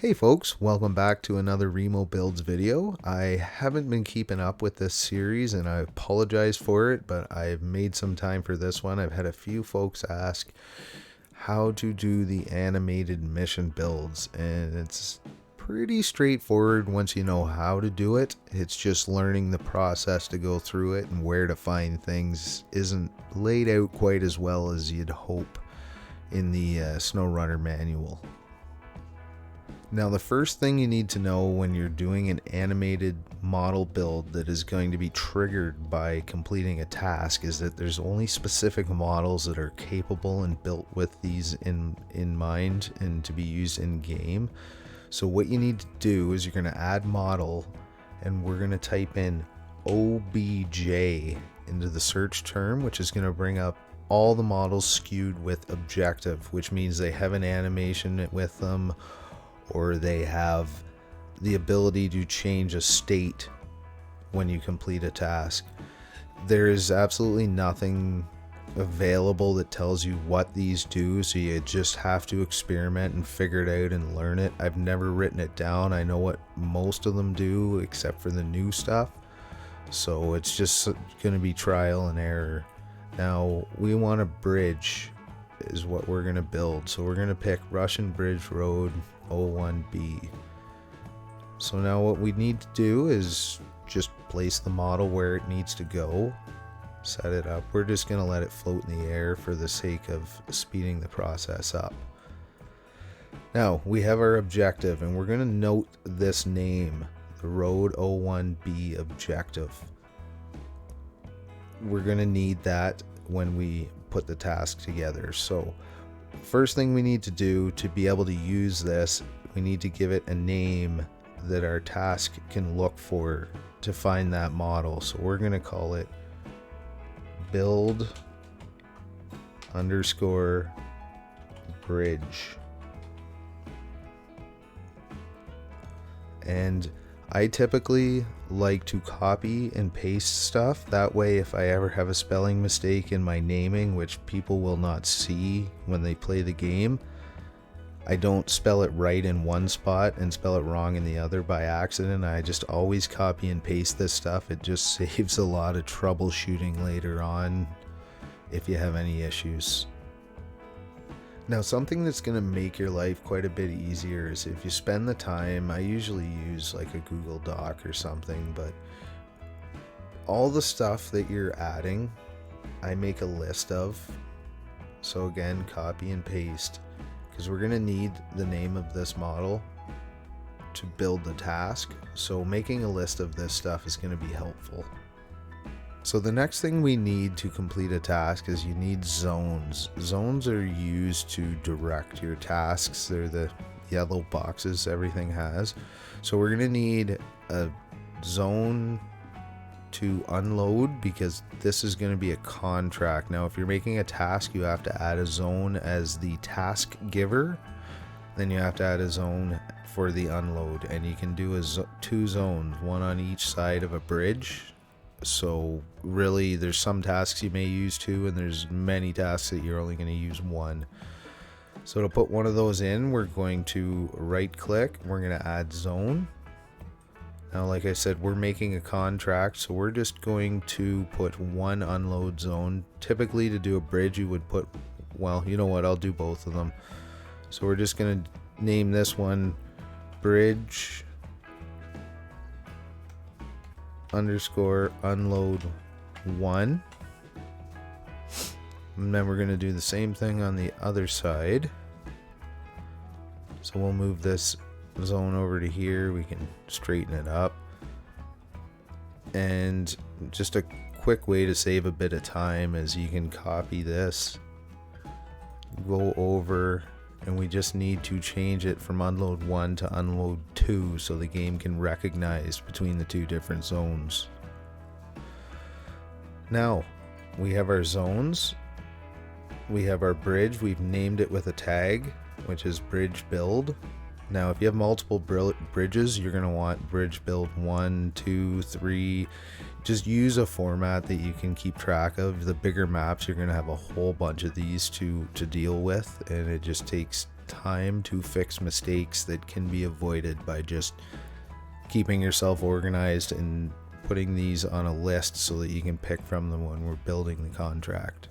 Hey folks, welcome back to another Remoh Builds video. I haven't been keeping up with this series and I apologize for it, but I've made some time for this one. I've had a few folks ask how to do the animated mission builds, and it's pretty straightforward once you know how to do it. It's just learning the process to go through it, and where to find things isn't laid out quite as well as you'd hope in the Snowrunner manual. Now, the first thing you need to know when you're doing an animated model build that is going to be triggered by completing a task is that there's only specific models that are capable and built with these in mind and to be used in game. So what you need to do is you're going to add model, and we're going to type in OBJ into the search term, which is going to bring up all the models skewed with objective, which means they have an animation with them, or they have the ability to change a state when you complete a task. There is absolutely nothing available that tells you what these do, so you just have to experiment and figure it out and learn it. I've never written it down. I know what most of them do except for the new stuff, so it's just going to be trial and error. Now, we want a bridge is what we're going to build, so we're going to pick Russian Bridge Road 01B. So now what we need to do is just place the model where it needs to go, set it up. We're just going to let it float in the air for the sake of speeding the process up. Now we have our objective, and we're going to note this name, the Road 01B objective. We're going to need that when we put the task together. So first thing we need to do to be able to use this, we need to give it a name that our task can look for to find that model. So we're going to call it build underscore bridge. And I typically like to copy and paste stuff. That way, if I ever have a spelling mistake in my naming, which people will not see when they play the game, I don't spell it right in one spot and spell it wrong in the other by accident. I just always copy and paste this stuff. It just saves a lot of troubleshooting later on if you have any issues. Now, something that's going to make your life quite a bit easier is if you spend the time, I usually use like a Google Doc or something, but all the stuff that you're adding, I make a list of. So again, copy and paste, because we're going to need the name of this model to build the task. So making a list of this stuff is going to be helpful. So the next thing we need to complete a task is you need zones. Zones are used to direct your tasks. They're the yellow boxes everything has. So we're going to need a zone to unload, because this is going to be a contract. Now, if you're making a task, you have to add a zone as the task giver. Then you have to add a zone for the unload. And you can do two zones, one on each side of a bridge. So really, there's some tasks you may use two, and there's many tasks that you're only going to use one. So to put one of those in, we're going to right click, we're going to add zone. Now, like I said, we're making a contract, so we're just going to put one unload zone. Typically, to do a bridge, you would put, well, you know what, I'll do both of them. So we're just going to name this one bridge underscore unload 1, and then we're going to do the same thing on the other side. So we'll move this zone over to here, we can straighten it up, and just a quick way to save a bit of time is you can copy this, go over, and we just need to change it from unload 1 to unload 2 so the game can recognize between the two different zones. Now, we have our zones, we have our bridge, we've named it with a tag, which is bridge build. Now, if you have multiple bridges, you're going to want bridge build 1, 2, 3. Just use a format that you can keep track of. The bigger maps, you're going to have a whole bunch of these to deal with, and it just takes time to fix mistakes that can be avoided by just keeping yourself organized and putting these on a list so that you can pick from them when we're building the contract.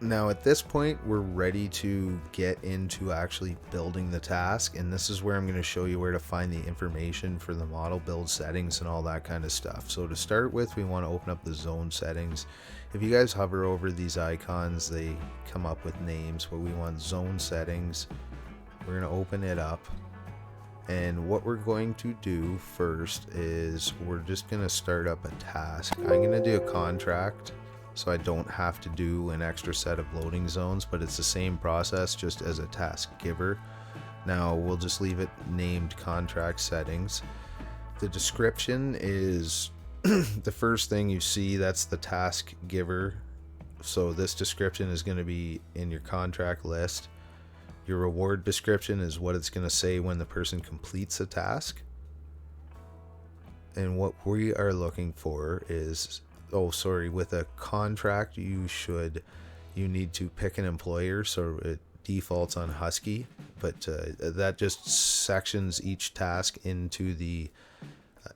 Now at this point, we're ready to get into actually building the task, and this is where I'm going to show you where to find the information for the model build settings and all that kind of stuff. So to start with, we want to open up the zone settings. If you guys hover over these icons, they come up with names, but we want zone settings. We're going to open it up, and what we're going to do first is we're just going to start up a task. I'm going to do a contract, so I don't have to do an extra set of loading zones, but it's the same process just as a task giver. Now we'll just leave it named contract settings. The description is the first thing you see, that's the task giver. So this description is going to be in your contract list. Your reward description is what it's going to say when the person completes a task. And what we are looking for is, with a contract, you need to pick an employer, so it defaults on Husky, but that just sections each task into the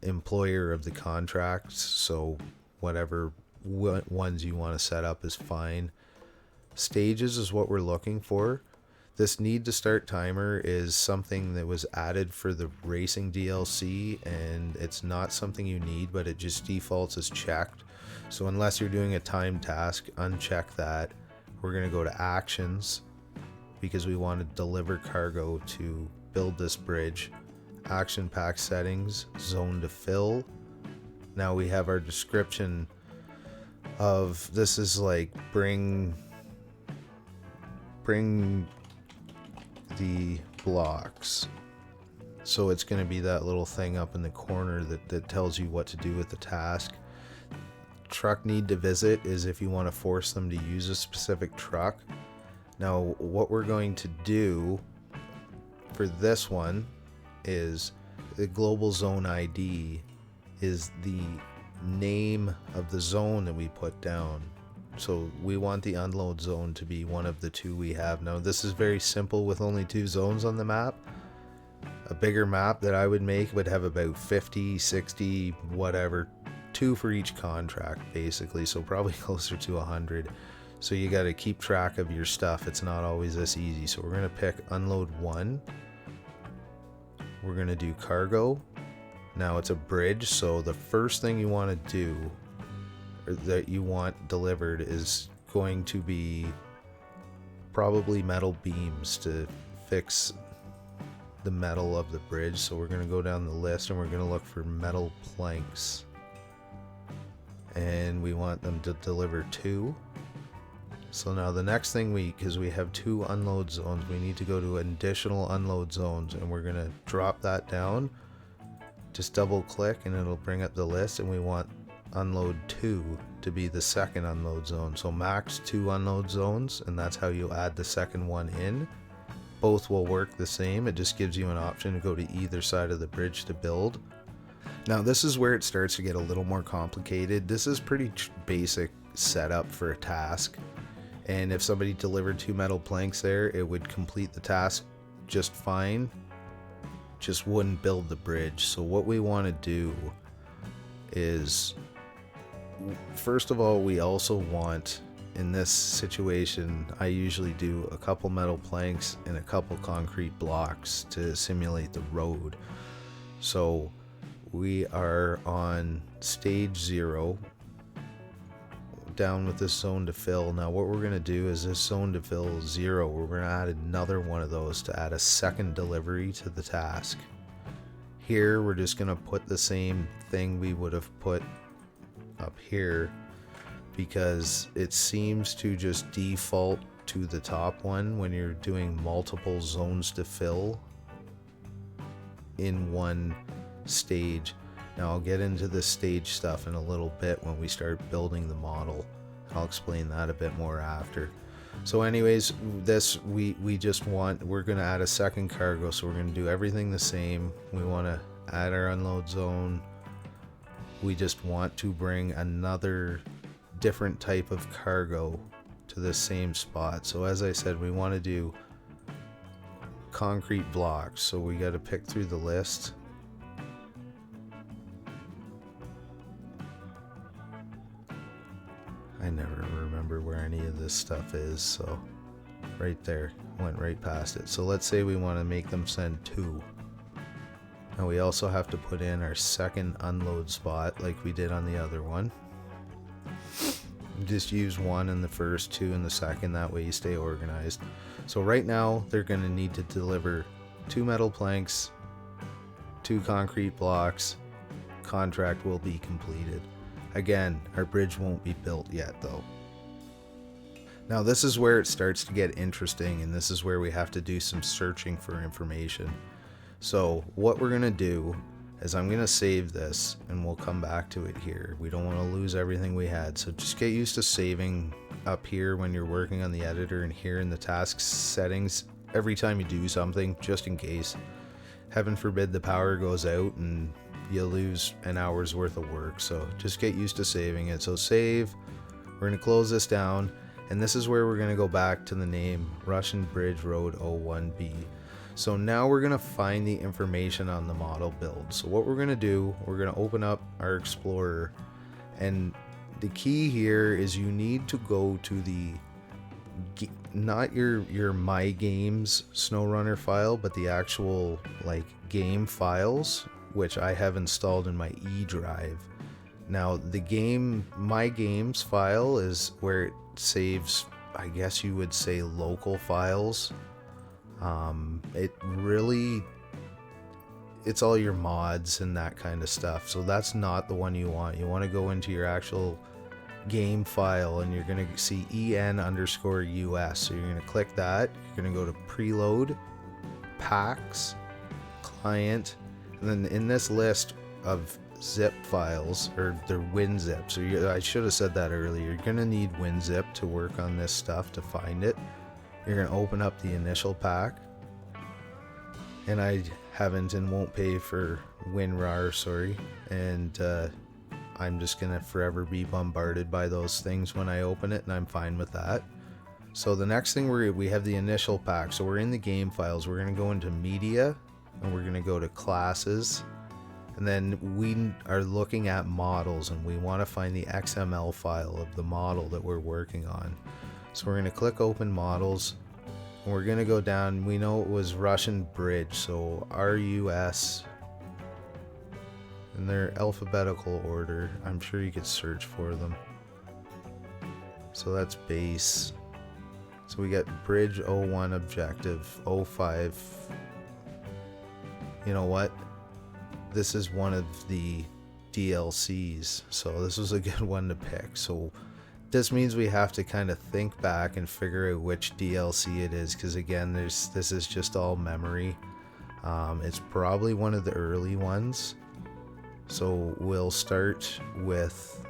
employer of the contract, so whatever ones you want to set up is fine. Stages is what we're looking for. This need to start timer is something that was added for the racing DLC, and it's not something you need, but it just defaults as checked. So unless you're doing a timed task, uncheck that. We're going to go to actions because we want to deliver cargo to build this bridge. Action pack settings, zone to fill. Now we have our description of this is like bring the blocks. So it's going to be that little thing up in the corner that tells you what to do with the task. Truck need to visit is if you want to force them to use a specific truck. Now what we're going to do for this one is the global zone ID is the name of the zone that we put down. So we want the unload zone to be one of the two we have. Now this is very simple with only 2 zones on the map. A bigger map that I would make would have about 50, 60, whatever, 2 for each contract basically, so probably closer to 100. So you got to keep track of your stuff. It's not always this easy. So we're going to pick unload 1. We're going to do cargo. Now it's a bridge, so the first thing you want to do, or that you want delivered, is going to be probably metal beams to fix the metal of the bridge. So we're going to go down the list and we're going to look for metal planks, and we want them to deliver 2. So now the next thing because we have 2 unload zones, we need to go to additional unload zones, and we're going to drop that down. Just double click and it'll bring up the list, and we want unload 2 to be the second unload zone. So max 2 unload zones, and that's how you add the second one in. Both will work the same. It just gives you an option to go to either side of the bridge to build. Now this is where it starts to get a little more complicated. This is pretty basic setup for a task, and if somebody delivered 2 metal planks there, it would complete the task just fine, just wouldn't build the bridge. So what we want to do is, first of all, we also want, in this situation, I usually do a couple metal planks and a couple concrete blocks to simulate the road. So we are on stage 0, down with this zone to fill. Now what we're going to do is this zone to fill 0, we're going to add another one of those to add a second delivery to the task. Here we're just going to put the same thing we would have put up here, because it seems to just default to the top one when you're doing multiple zones to fill in one stage. Now I'll get into the stage stuff in a little bit when we start building the model. I'll explain that a bit more after. So anyways, this we're going to add a second cargo, so we're going to do everything the same. We want to add our unload zone. We just want to bring another different type of cargo to to this same spot. So as I said, we want to do concrete blocks, so we got to pick through the list. I never remember where any of this stuff is, so right there, went right past it. So let's say we want to make them send 2. Now we also have to put in our second unload spot like we did on the other one. Just use 1 in the first, 2 in the second, that way you stay organized. So right now they're going to need to deliver 2 metal planks, 2 concrete blocks. Contract will be completed. Again, our bridge won't be built yet though. Now this is where it starts to get interesting, and this is where we have to do some searching for information. So what we're going to do is I'm going to save this and we'll come back to it here. We don't want to lose everything we had, so just get used to saving up here when you're working on the editor and here in the task settings every time you do something, just in case. Heaven forbid the power goes out and you lose an hour's worth of work, so just get used to saving it. So save, we're going to close this down, and this is where we're going to go back to the name Russian Bridge Road 01B. So now we're going to find the information on the model build. So what we're going to do, we're going to open up our Explorer, and the key here is you need to go to the, not your My Games Snowrunner file, but the actual like game files, which I have installed in my E drive. Now the My Games file is where it saves, I guess you would say, local files. It's all your mods and that kind of stuff, so that's not the one you want. You want to go into your actual game file, and you're going to see en_us, so you're going to click that. You're going to go to preload, packs, client, and then in this list of zip files, or they're WinZip, so I should have said that earlier, you're going to need WinZip to work on this stuff, to find it. You're going to open up the initial pack, and I haven't and won't pay for WinRAR, sorry, and I'm just going to forever be bombarded by those things when I open it, and I'm fine with that. So the next thing, we have the initial pack, so we're in the game files. We're going to go into media, and we're going to go to classes, and then we are looking at models, and we want to find the XML file of the model that we're working on. So we're going to click open models, and we're going to go down. We know it was Russian Bridge, so RUS, in their alphabetical order. I'm sure you could search for them. So that's base. So we got Bridge 01 objective, 05. You know what? This is one of the DLCs, so this was a good one to pick. So this means we have to kind of think back and figure out which DLC it is, because again, this is just all memory. It's probably one of the early ones. So we'll start with,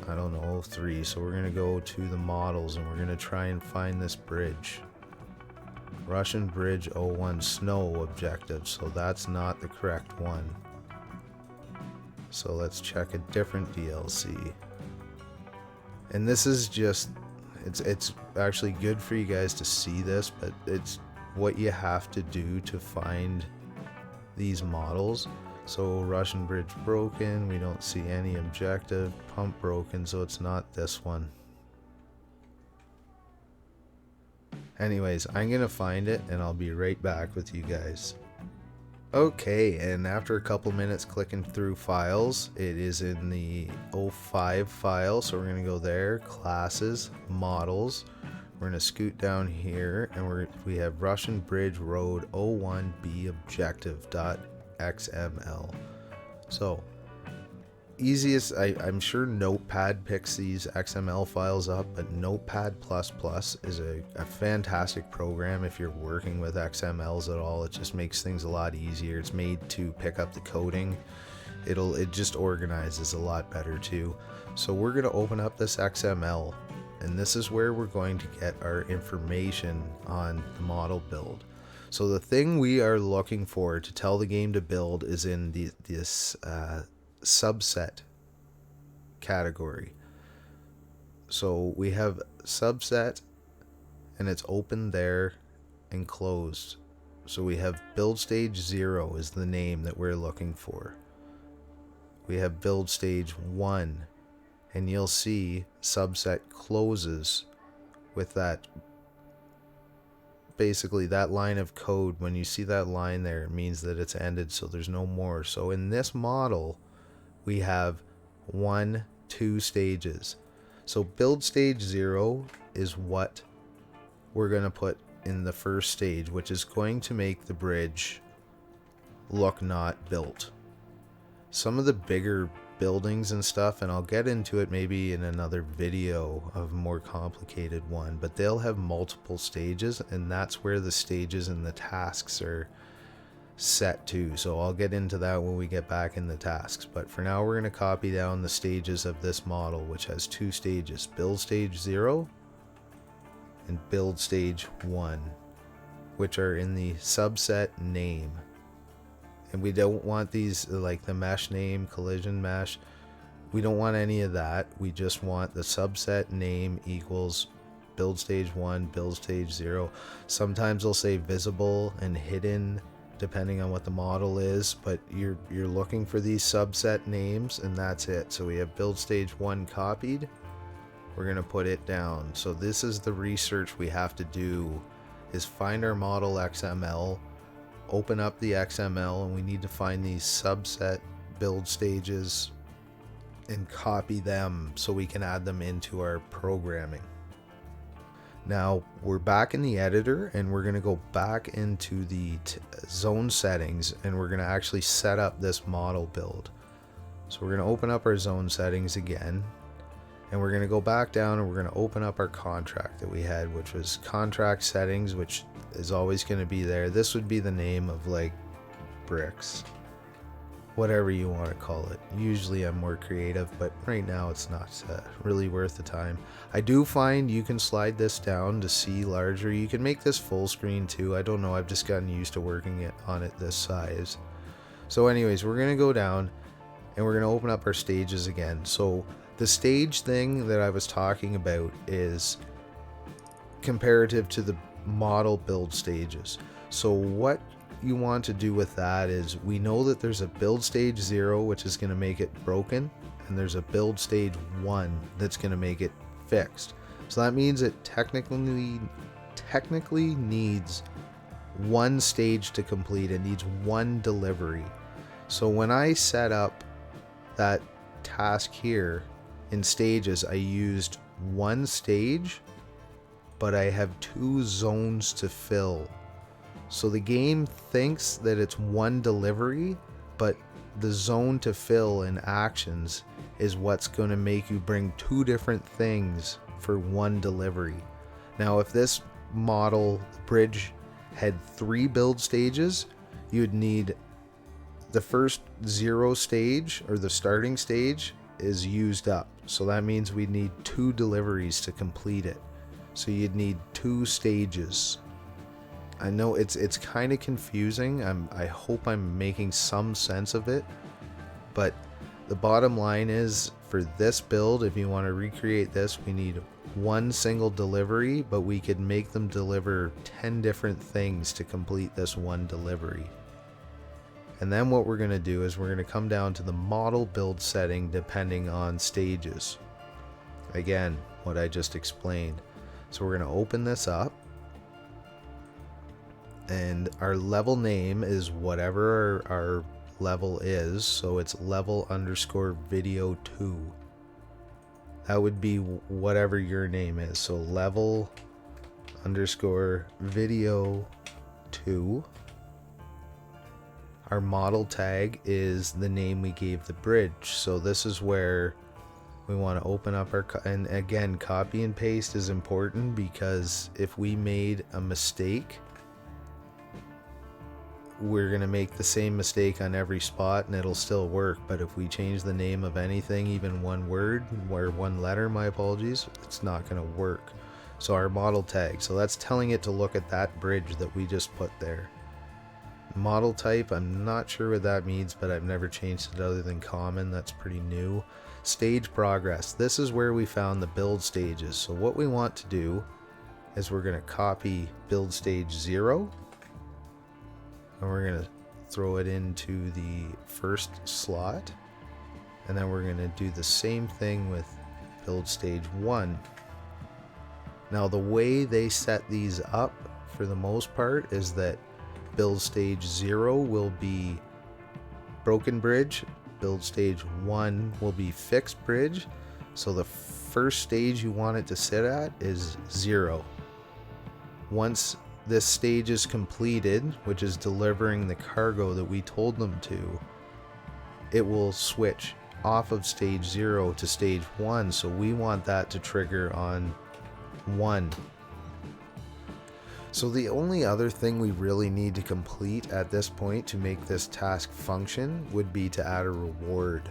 I don't know, 3. So we're going to go to the models, and we're going to try and find this bridge. Russian Bridge 01 Snow objective, so that's not the correct one. So let's check a different DLC. And this is just, it's actually good for you guys to see this, but it's what you have to do to find these models. So Russian Bridge broken, we don't see any objective. Pump broken, so it's not this one. Anyways, I'm gonna find it, and I'll be right back with you guys. Okay, and after a couple minutes clicking through files, it is in the 05 file, so we're going to go there, classes, models. We're going to scoot down here, and we have Russian Bridge Road 01B objective.xml. So easiest, I'm sure Notepad picks these XML files up, but Notepad++ is a fantastic program if you're working with XMLs at all. It just makes things a lot easier. It's made to pick up the coding. It just organizes a lot better too. So we're going to open up this XML, and this is where we're going to get our information on the model build. So the thing we are looking for to tell the game to build is in this subset category. So we have subset, and it's open there and closed. So we have build stage 0 is the name that we're looking for. We have build stage 1, and you'll see subset closes with that, basically that line of code. When you see that line there, it means that it's ended, so there's no more. So in this model, we have 1, 2 stages. So build stage 0 is what we're going to put in the first stage, which is going to make the bridge look not built. Some of the bigger buildings and stuff, and I'll get into it maybe in another video of a more complicated one, but they'll have multiple stages, and that's where the stages and the tasks are set to. So I'll get into that when we get back in the tasks, but for now we're going to copy down the stages of this model, which has 2 stages: build stage 0 and build stage 1, which are in the subset name. And we don't want these like the mesh name, collision mesh. We don't want any of that. We just want the subset name equals build stage 1, build stage 0. Sometimes they'll say visible and hidden depending on what the model is, but you're looking for these subset names, and that's it. So we have build stage 1 copied. We're going to put it down. So this is the research we have to do, is find our model XML, open up the XML, and we need to find these subset build stages and copy them so we can add them into our programming. Now we're back in the editor, and we're going to go back into the zone settings, and we're going to actually set up this model build. So we're going to open up our zone settings again, and we're going to go back down, and we're going to open up our contract that we had, which was contract settings, which is always going to be there. This would be the name of like bricks, whatever you want to call it. Usually I'm more creative, but right now it's not really worth the time. I do find you can slide this down to see larger. You can make this full screen too. I don't know, I've just gotten used to working on it this size. So anyways, we're going to go down, and we're going to open up our stages again. So the stage thing that I was talking about is comparative to the model build stages. So what you want to do with that is, we know that there's a build stage 0, which is going to make it broken, and there's a build stage 1 that's going to make it fixed. So that means it technically needs 1 stage to complete. It needs 1 delivery. So when I set up that task here in stages, I used 1 stage, but I have 2 zones to fill. So the game thinks that it's 1 delivery, but the zone to fill in actions is what's going to make you bring 2 different things for 1 delivery. Now, if this model bridge had 3 build stages, you'd need the first 0 stage, or the starting stage, is used up. So that means we need 2 deliveries to complete it. So you'd need 2 stages. I know it's kind of confusing. I hope I'm making some sense of it, but the bottom line is, for this build, if you want to recreate this, we need 1 single delivery, but we could make them deliver 10 different things to complete this 1 delivery. And then what we're going to do is we're going to come down to the model build setting depending on stages. Again, what I just explained. So we're going to open this up, and our level name is whatever our level is. So it's level underscore video 2. That would be whatever your name is. So level underscore video 2. Our model tag is the name we gave the bridge. So this is where we want to open up our, and again, copy and paste is important, because if we made a mistake, we're going to make the same mistake on every spot and it'll still work. But if we change the name of anything, even 1 word or 1 letter, my apologies, it's not going to work. So our model tag, so that's telling it to look at that bridge that we just put there. Model type, I'm not sure what that means, but I've never changed it other than common. That's pretty new. Stage progress. This is where we found the build stages. So what we want to do is we're going to copy build stage 0, and we're going to throw it into the first slot, and then we're going to do the same thing with build stage 1. Now the way they set these up for the most part is that build stage 0 will be broken bridge, build stage 1 will be fixed bridge. So the first stage you want it to sit at is 0. Once this stage is completed, which is delivering the cargo that we told them to, it will switch off of stage 0 to stage 1. So we want that to trigger on 1. So the only other thing we really need to complete at this point to make this task function would be to add a reward.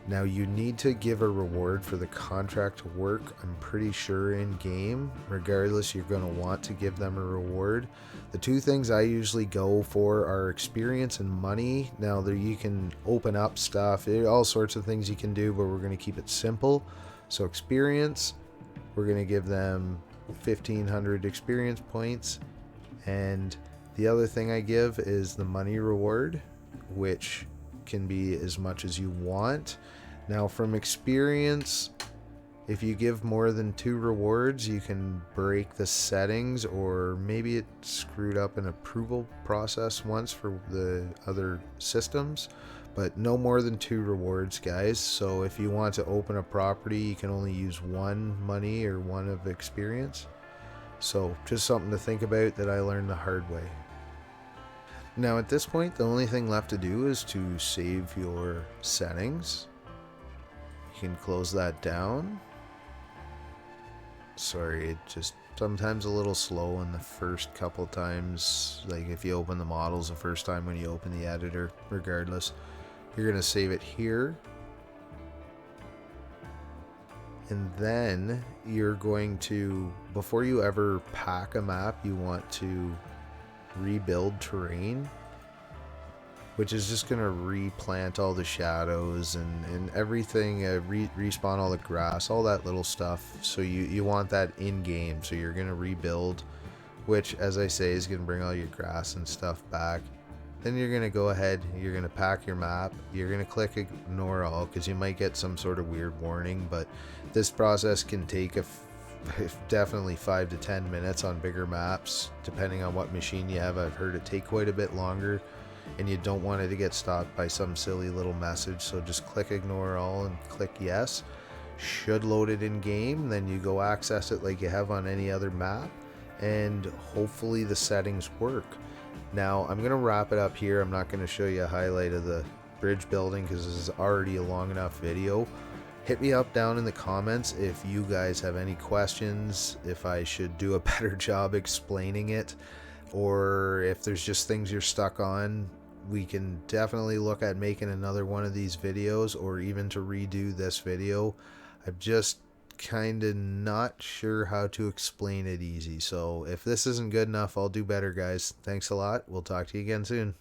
Now you need to give a reward for the contract to work, I'm pretty sure in game. Regardless, you're going to want to give them a reward. The two things I usually go for are experience and money. Now there you can open up stuff, all sorts of things you can do, but we're going to keep it simple. So experience, we're going to give them 1500 experience points, and the other thing I give is the money reward, which can be as much as you want. Now from experience, if you give more than 2 rewards, you can break the settings, or maybe it screwed up an approval process once for the other systems, but no more than 2 rewards, guys. So if you want to open a property, you can only use 1 money or 1 of experience. So just something to think about that I learned the hard way. Now at this point, the only thing left to do is to save your settings. You can close that down. Sorry, it just sometimes a little slow in the first couple times, like if you open the models the first time when you open the editor. Regardless, you're going to save it here, and then you're going to, before you ever pack a map, you want to rebuild terrain, which is just going to replant all the shadows and everything, respawn all the grass, all that little stuff. So you want that in game. So you're going to rebuild, which, as I say, is going to bring all your grass and stuff back. Then you're going to go ahead, you're going to pack your map, you're going to click ignore all, because you might get some sort of weird warning, but this process can take definitely 5 to 10 minutes on bigger maps, depending on what machine you have. I've heard it take quite a bit longer, and you don't want it to get stopped by some silly little message. So just click ignore all and click yes. Should load it in game, then you go access it like you have on any other map, and hopefully the settings work. Now I'm going to wrap it up here. I'm not going to show you a highlight of the bridge building because this is already a long enough video. Hit me up down in the comments if you guys have any questions, if I should do a better job explaining it, or if there's just things you're stuck on. We can definitely look at making another one of these videos, or even to redo this video. I'm just kind of not sure how to explain it easy. So if this isn't good enough, I'll do better, guys. Thanks a lot. We'll talk to you again soon.